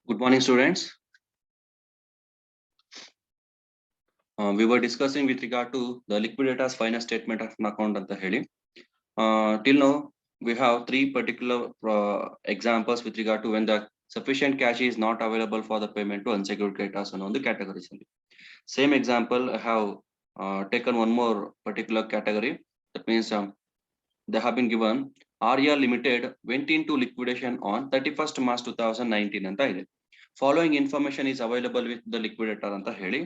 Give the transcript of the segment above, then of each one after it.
Good morning, students. We were discussing with regard to the liquidator's final statement of an account anta heli. Till now, we have three particular examples with regard to when the sufficient cash is not available for the payment to unsecured creditors on the categories. Same example, I have taken one more particular category. That means they have been given Arya Limited went into liquidation on 31st March 2019 ಅಂತ ಇದೆ. Following information is available with the liquidator ಅಂತ ಹೇಳಿ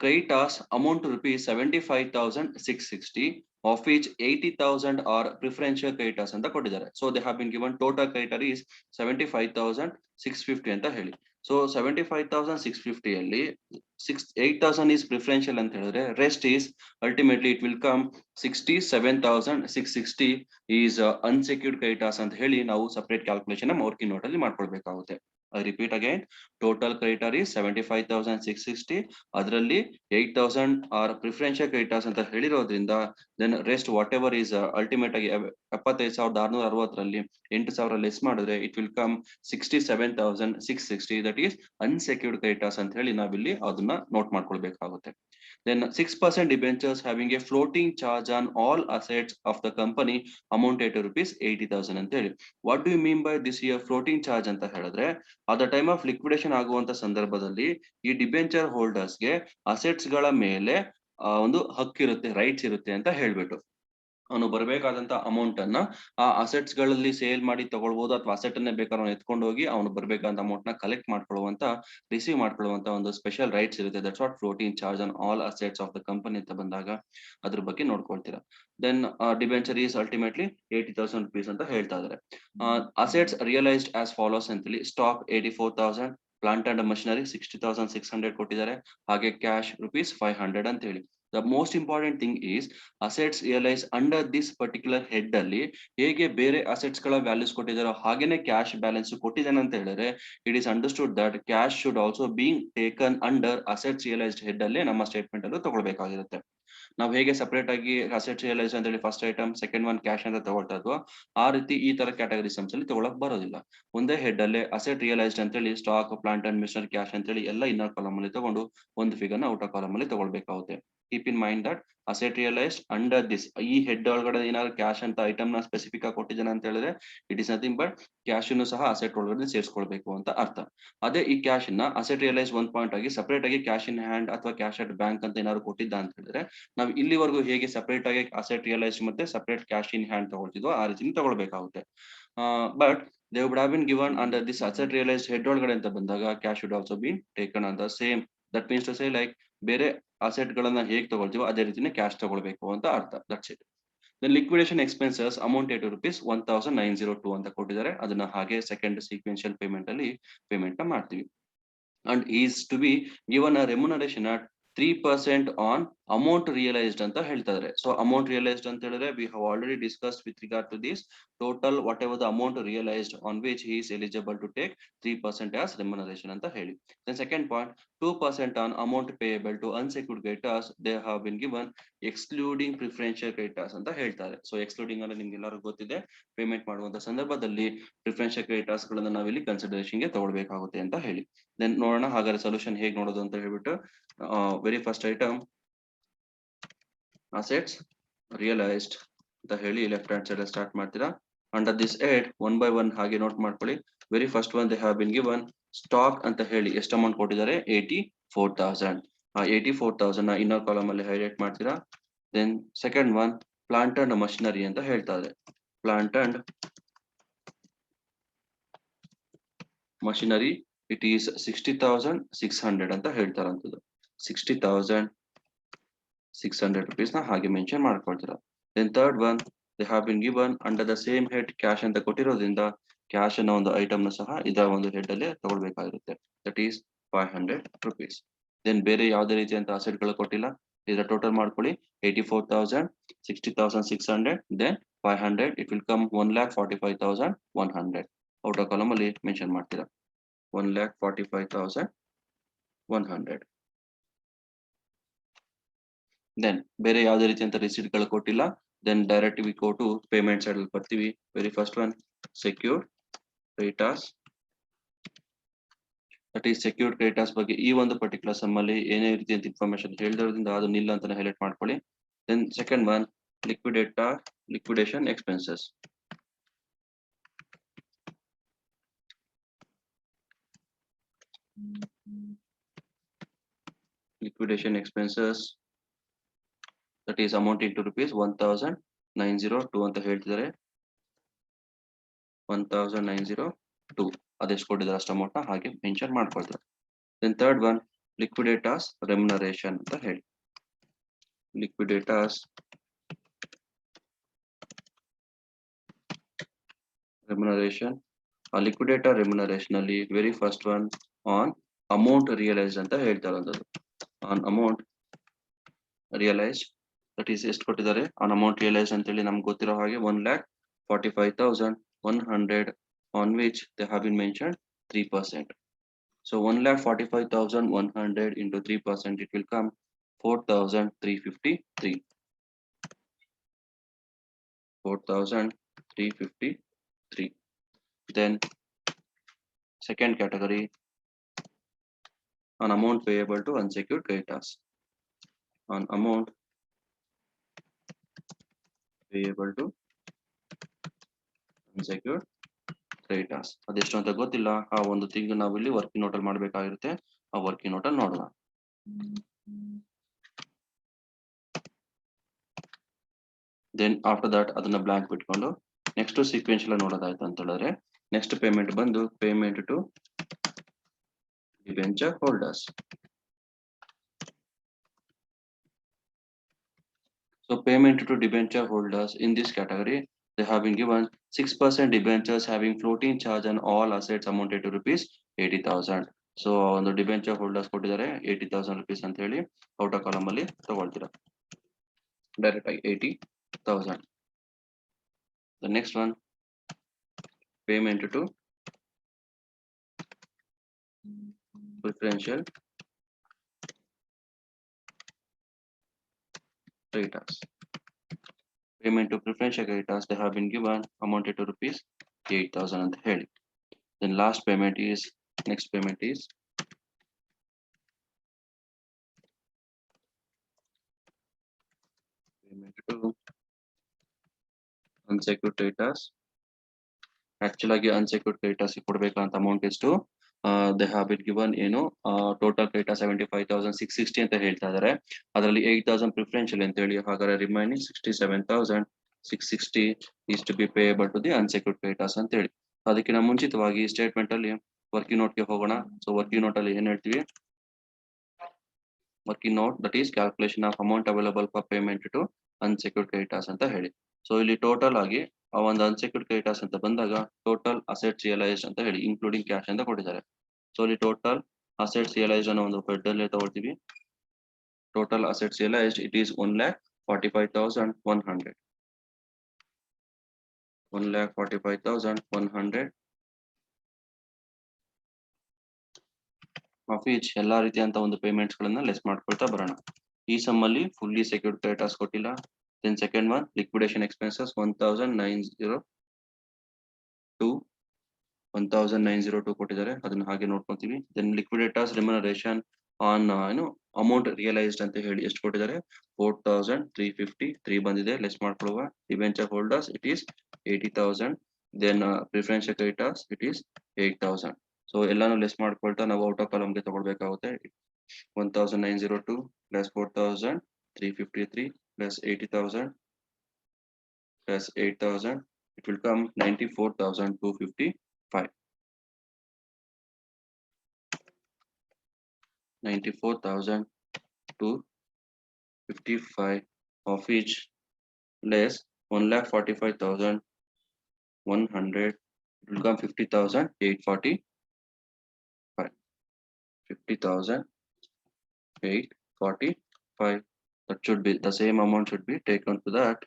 creditors amount to rupees 75,660 of which 80,000 are preferential creditors ಅಂತ ಕೊಟ್ಟಿದ್ದಾರೆ. So they have been given total creditor is 75,650 ಅಂತ ಹೇಳಿ. So 75,650 ಅಲ್ಲಿ 8,000 is preferential ಅಂತ ಹೇಳಿದ್ರೆ rest is ultimately it will come 67,660 is unsecured creditors ಅಂತ ಹೇಳಿ ನಾವು separate calculation ವರ್ಕಿಂಗ್ ನೋಟ್ ಅಲ್ಲಿ ಮಾಡ್ಕೊಳ್ಬೇಕಾಗುತ್ತೆ. I repeat again, total creditor is 75,660. ಅದರಲ್ಲಿ 8,000 are preferential creditors ಅಂತ ಹೇಳಿರೋದ್ರಿಂದ then rest whatever is ultimate ಆಗಿ 75,660ರಲ್ಲಿ 8,000 ಲೆಸ್ ಮಾಡಿದ್ರೆ it will come 67,660 that is unsecured creditors ಅಂತ ಹೇಳಿ ನಾವಿಲ್ಲಿ ಅದನ್ನ note ಮಾಡ್ಕೊಳ್ಬೇಕಾಗುತ್ತೆ. Then 6% debentures having a floating charge on all assets of the company amounted to rupees 80,000 ಅಂತ ಹೇಳಿ. What do you mean by this here floating charge ಅಂತ ಹೇಳಿದ್ರೆ at the time of liquidation ಆಗುವಂತ ಸಂದರ್ಭದಲ್ಲಿ ಈ ಡಿಬೆಂಚರ್ ಹೋಲ್ಡರ್ಸ್ಗೆ ಅಸೆಟ್ಸ್ ಗಳ ಮೇಲೆ ಒಂದು ಹಕ್ಕಿರುತ್ತೆ, ರೈಟ್ಸ್ ಇರುತ್ತೆ ಅಂತ ಹೇಳ್ಬಿಟ್ಟು ಅವನು ಬರಬೇಕಾದಂತ ಅಮೌಂಟ್ ಅನ್ನ ಆ ಅಸೆಟ್ಸ್ ಗಳಲ್ಲಿ ಸೇಲ್ ಮಾಡಿ ತಗೊಳ್ಬಹುದು ಅಥವಾ ಅಸೆಟ್ ಅನ್ನೇ ಬೇಕಾದ್ರೆ ಅವನು ಎತ್ಕೊಂಡು ಹೋಗಿ ಅವನು ಬರಬೇಕಾದಂತ ಅಮೌಂಟ್ ನ ಕಲೆಕ್ಟ್ ಮಾಡ್ಕೊಳ್ಳುವಂತ ರಿಸೀವ್ ಮಾಡ್ಕೊಳ್ಳುವಂತ ಒಂದು ಸ್ಪೆಷಲ್ ರೈಟ್ಸ್ ಇರುತ್ತೆ. That's what floating charge on all assets of the company ಅಂತ ಬಂದಾಗ ಅದ್ರ ಬಗ್ಗೆ ನೋಡ್ಕೊಳ್ತೀರಾ. Then debenture is ultimately 80,000 rupees ಅಂತ ಹೇಳ್ತಾ ಇದಾರೆ. ಅಸೆಟ್ಸ್ ರಿಯಲೈಸ್ಡ್ ಆಸ್ ಫಾಲೋಸ್ ಅಂತೇಳಿ ಸ್ಟಾಕ್ 84,000, ಪ್ಲಾಂಟ್ ಅಂಡ್ ಮಷಿನರಿ 60,600 ಕೊಟ್ಟಿದ್ದಾರೆ, ಹಾಗೆ ಕ್ಯಾಶ್ rupees 500 ಅಂತ ಹೇಳಿ. The most important thing is assets realized under this particular head ಅಲ್ಲಿ ಹೇಗೆ ಬೇರೆ ಅಸೆಟ್ಸ್ ಗಳ ವ್ಯಾಲ್ಯೂಸ್ ಕೊಟ್ಟಿದ್ದಾರೋ ಹಾಗೇನೆ ಕ್ಯಾಶ್ ಬ್ಯಾಲೆನ್ಸ್ ಕೊಟ್ಟಿದ್ದಾನೆ ಅಂತ ಹೇಳಿದ್ರೆ it is understood that cash should also being taken under assets realised head ಅಲ್ಲಿ ನಮ್ಮ ಸ್ಟೇಟ್ಮೆಂಟ್ ಅಲ್ಲೂ ತಗೊಳ್ಬೇಕಾಗಿರುತ್ತೆ. ನಾವು ಹೇಗೆ ಸಪರೇಟ್ ಆಗಿ ಅಸೆಟ್ಸ್ ರಿಯಲೈಸ್ ಅಂತ ಹೇಳಿ first item second one cash ಅಂತ ತಗೊಳ್ತಾ ಇದ್ವೋ ಆ ರೀತಿ ಈ ತರ ಕ್ಯಾಟಗರಿ ಸಮ್ಸ್ ಅಲ್ಲಿ ತಗೊಳಕ್ ಬರೋದಿಲ್ಲ. ಒಂದೇ ಹೆಡ್ ಅಲ್ಲಿ ಅಸೆಟ್ ರಿಯಲೈಸ್ಡ್ ಅಂತ ಹೇಳಿ stock, plant and missionary, cash ಅಂತ ಹೇಳಿ ಎಲ್ಲ ಇನ್ನರ್ ಕಾಲಮ್ ಅಲ್ಲಿ ತಗೊಂಡು ಒಂದು ಫಿಗರ್ ನ ಔಟರ್ ಕಾಲಮ್ ಅಲ್ಲಿ ತಗೊಳ್ಬೇಕಾಗುತ್ತೆ. Keep in mind that asset realized under this ಈ ಹೆಡ್ ಒಳಗಡೆ ಏನಾದ್ರು ಕ್ಯಾಶ್ ಅಂತ ಐಟಮ್ ನ ಸ್ಪೆಸಿಫಿಕ್ ಆಗಿ ಕೊಟ್ಟಿದ್ದಾನೆ ಅಂತ ಹೇಳಿದ್ರೆ it is nothing but cash ಅನ್ನು ಸಹ ಅಸೆಟ್ ಒಳಗಡೆ ಸೇರಿಸ್ಕೊಳ್ಬೇಕು ಅಂತ ಅರ್ಥ. ಅದೇ ಈ ಕ್ಯಾಶ್ ನ ಅಸೆಟ್ ರಿಯಲೈಸ್ ಒಂದ್ ಪಾಯಿಂಟ್ ಆಗಿ ಸಪರೇಟ್ ಆಗಿ ಕ್ಯಾಶ್ ಇನ್ ಹ್ಯಾಂಡ್ ಅಥವಾ ಕ್ಯಾಶ್ ಅಟ್ ಬ್ಯಾಂಕ್ ಅಂತ ಏನಾದ್ರು ಕೊಟ್ಟಿದ್ದ ಅಂತ ಹೇಳಿದ್ರೆ ನಾವು ಇಲ್ಲಿವರೆಗೂ ಹೇಗೆ ಸಪರೇಟ್ ಆಗಿ ಅಸೆಟ್ ರಿಯಲೈಸ್ ಮತ್ತೆ ಸಪರೇಟ್ ಕ್ಯಾಶ್ ಇನ್ ಹ್ಯಾಂಡ್ ತಗೊಳ್ತಿದ್ವೋ ಆ ರೀತಿ ತಗೊಳ್ಬೇಕಾಗುತ್ತೆ. But they would have been given under this asset realized head ಒಳಗಡೆ ಅಂತ ಬಂದಾಗ cash should also be taken on the same. That means to say like ಬೇರೆ ಅಸೆಟ್ ಗಳನ್ನ ಹೇಗೆ ತಗೊಳ್ತೀವೋ ಅದೇ ರೀತಿನೇ ಕ್ಯಾಶ್ ತಗೊಳ್ಬೇಕು ಅಂತ ಅರ್ಥ. That's it. The liquidation expenses amounted to rupees 1,902 ಅಂತ ಕೊಟ್ಟಿದ್ದಾರೆ. ಅದನ್ನ ಹಾಗೆ ಸೆಕೆಂಡ್ ಸೀಕ್ವೆನ್ಷಿಯಲ್ ಪೇಮೆಂಟ್ ಅಲ್ಲಿ ಪೇಮೆಂಟ್ ಮಾಡ್ತೀವಿ. And is to be given a remuneration at 3% on amount realized ಅಂತ ಹೇಳ್ತಾ ಇದ್ದಾರೆ. So amount realized ಅಂತ ಹೇಳಿದ್ರೆ we have already discussed with regard to this total whatever the amount realized on which he is eligible to take 3% as remuneration ಅಂತ ಹೇಳಿ. Then second point, 2% on amount payable to unsecured creditors they have been given excluding preferential creditors ಅಂತ ಹೇಳ್ತಾರೆ. So excluding ಅಂದ್ರೆ ನಿಮ್ಗೆ ಎಲ್ಲರಿಗೂ ಗೊತ್ತಿದೆ, payment ಮಾಡುವಂತ ಸಂದರ್ಭದಲ್ಲಿ ಪ್ರಿಫರೆನ್ಷಿಯಲ್ ಕ್ರೆಡಿಟರ್ಸ್ ಗಳನ್ನ ನಾವಿಲ್ಲಿ ಕನ್ಸಿಡರೇಷನ್ ಗೆ ತಗೊಳ್ಬೇಕಾಗುತ್ತೆ ಅಂತ ಹೇಳಿ. ದೆನ್ ನೋಡೋಣ ಹಾಗಾದ್ರೆ ಸೊಲ್ಯೂಷನ್ ಹೇಗೆ ನೋಡೋದು ಅಂತ ಹೇಳ್ಬಿಟ್ಟು very first item assets realised ಅಂತ ಹೇಳಿ ಲೆಫ್ಟ್ ಹ್ಯಾಂಡ್ ಸೈಡ್ ಸ್ಟಾರ್ಟ್ ಮಾಡ್ತೀರಾ. Under this head one by one ಹಾಗೆ ನೋಟ್ ಮಾಡ್ಕೊಳ್ಳಿ. Very first one they have been given stock ಅಂತ ಹೇಳಿ ಎಷ್ಟು ಅಮೌಂಟ್ ಕೊಟ್ಟಿದ್ದಾರೆ 84,000. 84,000 ಇನ್ನರ್ ಕಾಲಮ್ ಅಲ್ಲಿ ಹೈಲೈಟ್ ಮಾಡ್ತೀರಾ. Then second one plant and machinery ಅಂತ ಹೇಳ್ತಾ ಇದೆ. Plant and machinery it is 60,600 ಅಂತ ಹೇಳ್ತಾರಂತದ್ದು. 60,600 rupees ನ ಹಾಗೆ ಮೆನ್ಷನ್ ಮಾಡ್ಕೊಳ್ತೀರಾ. Then third one they have been given under the same head cash ಅಂತ ಕೊಟ್ಟಿರೋದ್ರಿಂದ ಕ್ಯಾಶ್ ಅನ್ನೋ ಒಂದು ಐಟಮ್ ನ ಸಹ ಇದರ ಒಂದು ಹೆಡ್ ಅಲ್ಲಿ ತಗೊಳ್ಬೇಕಾಗಿರುತ್ತೆ. That is 500 rupees. ದೆನ್ ಬೇರೆ ಯಾವುದೇ ರೀತಿಯಂತ ಅಸೆಟ್ ಗಳು ಕೊಟ್ಟಿಲ್ಲ. ಇದರ ಟೋಟಲ್ ಮಾಡ್ಕೊಳ್ಳಿ 84,000, 60,600, then 500. It will come 1,45,100. Outer column ಅಲ್ಲಿ ಮೆನ್ಷನ್ ಮಾಡ್ತೀರಾ 1,45,100. ದೆನ್ ಬೇರೆ ಯಾವುದೇ ರೀತಿಯಂತ ರಿಸೀಟ್ ಗಳು ಕೊಟ್ಟಿಲ್ಲ. Then direct we go to payment side ಅಲ್ಲಿ ಬರ್ತೀವಿ. Very first one secured creditors that is secured creditors ಬಗ್ಗೆ ಈ ಒಂದು ಪರ್ಟಿಕ್ಯುಲರ್ ಸಮ್ ಅಲ್ಲಿ ಏನೇ ರೀತಿಯಂತ ಇನ್ಫಾರ್ಮೇಶನ್ ಹೇಳಿದ್ರಿಂದ ಅದು ನಿಲ್ಲ ಅಂತ ಹೈಲೈಟ್ ಮಾಡ್ಕೊಳ್ಳಿ. Then second one liquidation expenses. Liquidation expenses that is amounting to rupees 1902 ಅಂತ ಹೇಳ್ತಿದ್ದಾರೆ. 1902 ಅದೆಷ್ಟು ಕೊಟ್ಟಿದ್ದಾರೆ ಅಷ್ಟು ಅಮೌಂಟ್ ಹಾಗೆ ಮೆನ್ಷನ್ ಮಾಡ್ಕೊಳ್ತಾರೆ. Then third one liquidators remuneration ಅಂತ ಹೇಳಿ. liquidators remuneration ಆ liquidator remuneration ಅಲ್ಲಿ very first one on amount realised ಅಂತ ಹೇಳ್ತಾ ಇರೋದು. On amount realised that is ಎಷ್ಟು ಕೊಟ್ಟಿದ್ದಾರೆ ಆನ್ ಅಮೌಂಟ್ ರಿಯಲೈಸ್ಡ್ ಅಂತ ಹೇಳಿ ನಮ್ಗೆ ಗೊತ್ತಿರೋ ಹಾಗೆ 1,45,100 on which they have been mentioned 3%. So 1,45,100 into 3%, it will come 4,353. 4,353. Then second category on amount payable to unsecured creditors. On amount payable to unsecured creditors. ಅದೆಷ್ಟು ಅಂತ ಗೊತ್ತಿಲ್ಲ. ಆ ಒಂದು ತಿಂಗ್ ನಾವು ಇಲ್ಲಿ ವರ್ಕಿಂಗ್ ನೋಟ್ ಅಲ್ಲಿ ಮಾಡಬೇಕಾಗಿರುತ್ತೆ. ಆ ವರ್ಕಿಂಗ್ ನೋಟ್ ಅಲ್ಲಿ ನೋಡೋಣ. ದೆನ್ ಆಫ್ಟರ್ ದಟ್ ಅದನ್ನ ಬ್ಲಾಂಕ್ ಬಿಟ್ಕೊಂಡು ನೆಕ್ಸ್ಟ್ ಸೀಕ್ವೆನ್ಶಿಯಲ್ ನೋಡೋದಾಯ್ತು ಅಂತ ಹೇಳಿದ್ರೆ ನೆಕ್ಸ್ಟ್ ಪೇಮೆಂಟ್ ಬಂದು payment to debenture holders. So payment to debenture holders in this category, they have been given 6% debentures having floating charge on all assets amounted to rupees 80,000. So on the debenture holders ಕೊಟ್ಟಿದ್ದಾರೆ 80,000 rupees ಅಂತ ಹೇಳಿ outer column ಅಲ್ಲಿ ತಗೊಳ್ತೀರಾ direct ಆಗಿ 80,000. The next one payment to preferential creditors. Payment to preferential creditors, they have been given amounted to rupees 8,000 ಅಂತ ಹೇಳಿ. Then last payment is next payment is payment to unsecured creditors. Actually ಆಗಿ unsecured creditors ಕೊಡಬೇಕಂತ amount ಎಷ್ಟು they have been given ಏನು total creditor 75,660 ಅಂತ ಹೇಳ್ತಾ ಇದ್ದಾರೆ. ಅದರಲ್ಲಿ 8,000 ಪ್ರಿಫರೆನ್ಷಿಯಲ್ ಅಂತ ಹೇಳಿ ಹಾಗಾದ್ರೆ remaining 67,660 is to be payable to the unsecured creditors ಅಂತ ಹೇಳಿ. ಅದಕ್ಕಿಂತ ಮುಂಚಿತವಾಗಿ ಸ್ಟೇಟ್ಮೆಂಟ್ ಅಲ್ಲಿ ವರ್ಕಿಂಗ್ ನೋಟ್ ಗೆ ಹೋಗೋಣ. ಸೊ ವರ್ಕಿಂಗ್ ನೋಟ್ ಅಲ್ಲಿ ಏನ್ ಹೇಳ್ತೀವಿ working note that is calculation of amount available for payment to unsecured creditors ಅಂತ ಹೇಳಿ. ಸೊ ಇಲ್ಲಿ ಟೋಟಲ್ ಆಗಿ ಆ ಒಂದು ಅನ್ಸೆಕ್ಯೂರ್ಡ್ ಕ್ರೆಡಿಟರ್ಸ್ ಅಂತ ಬಂದಾಗ ಟೋಟಲ್ ಅಸೆಟ್ಸ್ ರಿಯಲೈಸ್ಡ್ ಅಂತ ಹೇಳಿ ಇನ್ಕ್ಲೂಡಿಂಗ್ ಕ್ಯಾಶ್ ಅಂತ ಕೊಟ್ಟಿದ್ದಾರೆ. ಸೊ ಇಲ್ಲಿ ಟೋಟಲ್ ಅಸೆಟ್ಸ್ ರಿಯಲೈಸ್ಡ್ ಅನ್ನೋ ಒಂದು ಹೆಡ್ ಅಲ್ಲಿ ತಗೊಳ್ತೀವಿ. Total assets realised it is 1,45,100. 1,45,100 of each ಎಲ್ಲಾ ರೀತಿಯಂತ ಒಂದು ಪೇಮೆಂಟ್ಸ್ ಗಳನ್ನ ಲೆಸ್ ಮಾಡ್ಕೊಳ್ತಾ ಬರೋಣ. ಈ ಸಮ್ ಅಲ್ಲಿ ಫುಲ್ಲಿ ಸೆಕ್ಯೂರ್ಡ್ ಕ್ರೆಡಿಟರ್ಸ್ ಕೊಟ್ಟಿಲ್ಲ. Then second one liquidation expenses 1,902 ಕೊಟ್ಟಿದ್ದಾರೆ ಅದನ್ನ ಹಾಗೆ ನೋಡ್ಕೊಂತೀವಿ. Then liquidators remuneration on amount realised ಅಂತ ಹೇಳಿ ಎಷ್ಟು ಕೊಟ್ಟಿದ್ದಾರೆ 4,353 ಬಂದಿದೆ. ಲೆಸ್ ಮಾಡ್ಕೊಳ್ಳುವ. Debenture holders it is 80,000. Then preferential creditors it is 8,000. So ಎಲ್ಲಾನು ಲೆಸ್ ಮಾಡ್ಕೊಳ್ತಾ ನಾವು ಔಟ್ ಆಫ್ ಕಾಲಮ್ಗೆ ತಗೊಳ್ಬೇಕಾಗುತ್ತೆ. 1,902 plus 4,353 plus 80,000 plus 8,000, it will come 94,255. 94,255 of which less 1,45,100, it will come 50,845. 50,845. That should be the same amount should be taken to that.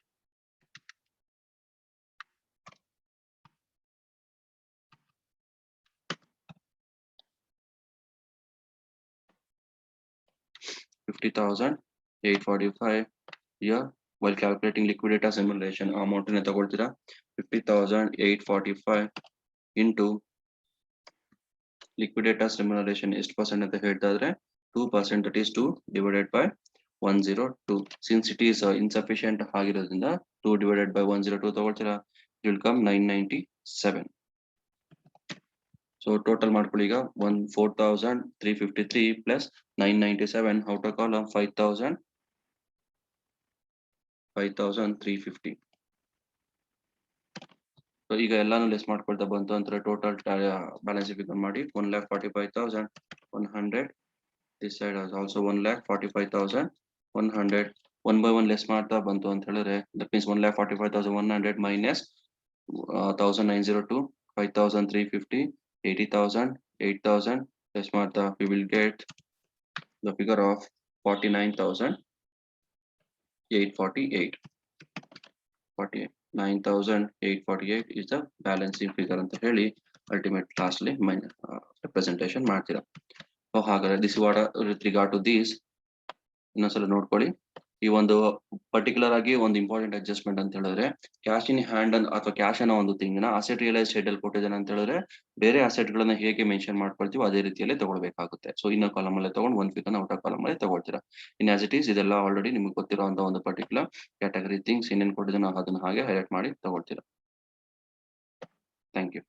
$50,845 here while calculating liquidators remuneration amount in ತಗೊಳ್ತೀರಾ 50,845 into liquidators remuneration ಎಷ್ಟು percent ಅಂತ ಹೇಳ್ತಾ ಇದ್ರೆ 2%, that is 2 divided by 102. Since it is insufficient ಆಗಿರೋದ್ರಿಂದ 2 divided by 102 ತಗೊಳ್ತೀರಾ, it will come 997. So total ಮಾಡ್ಕೊಳ್ಳಿ ಈಗ 14,353 plus 997 outer column 5,350. So ಈಗ ಎಲ್ಲಾನು less ಮಾಡ್ಕೊಳ್ತಾ ಬಂತು ಅಂತ ಟೋಟಲ್ ಬ್ಯಾಲೆನ್ಸ್ ಶೀಟ್ ಮಾಡಿ 1,45,100. This side is also 1,45,100. 1 by 1 less ಮಾಡ್ತಾ ಬಂತು ಅಂತ ಹೇಳಿದ್ರೆ that means 1,45,100 minus 1,902, 5,350, 80,000, 8,000 less ಮಾಡ್ತಾ we will get the figure of 49,848. 49,848 is the balancing figure ಅಂತ ಹೇಳಿ ultimate lastly representation ಮಾಡ್ತೀರಾ. So ಹಾಗಾದ್ರೆ this is what with regard to this ಇನ್ನೊಂದ್ಸಲ ನೋಡ್ಕೊಳ್ಳಿ. ಈ ಒಂದು ಪರ್ಟಿಕ್ಯುಲರ್ ಆಗಿ ಒಂದು ಇಂಪಾರ್ಟೆಂಟ್ ಅಡ್ಜಸ್ಟ್ಮೆಂಟ್ ಅಂತ ಹೇಳಿದ್ರೆ ಕ್ಯಾಶ್ ಇನ್ ಹ್ಯಾಂಡ್ ಅಥವಾ ಕ್ಯಾಶ್ ಅನ್ನೋ ಒಂದು ಥಿಂಗ್ ನ ಅಸೆಟ್ ರಿಯಲೈಸ್ ಸೈಡ್ ಅಲ್ಲಿ ಕೊಟ್ಟಿದ್ದಾನೆ ಅಂತ ಹೇಳಿದ್ರೆ ಬೇರೆ ಅಸೆಟ್ ಗಳನ್ನ ಹೇಗೆ ಮೆನ್ಷನ್ ಮಾಡ್ಕೊಳ್ತೀವಿ ಅದೇ ರೀತಿಯಲ್ಲಿ ತಗೊಳ್ಬೇಕಾಗುತ್ತೆ. ಸೊ ಇನ್ನೋ ಕಾಲಮ್ ಅಲ್ಲೇ ತಗೊಂಡು ಒಂದು ಫಿಗರ್ ಔಟರ್ ಕಾಲಮ್ ಅಲ್ಲಿ ತಗೊಳ್ತೀರಾ. ಇನ್ ಆಸ್ ಇಟ್ ಈಸ್ ಇದೆಲ್ಲ ಆಲ್ರೆಡಿ ನಿಮ್ಗೆ ಗೊತ್ತಿರುವಂತ ಒಂದು ಪರ್ಟಿಕ್ಯುಲರ್ ಕ್ಯಾಟಗರಿ ಥಿಂಗ್ಸ್ ಏನೇನು ಕೊಟ್ಟಿದ್ದಾನೆ ಅದನ್ನ ಹಾಗೆ ಹೈಲೈಟ್ ಮಾಡಿ ತಗೊಳ್ತೀರಾ. Thank you.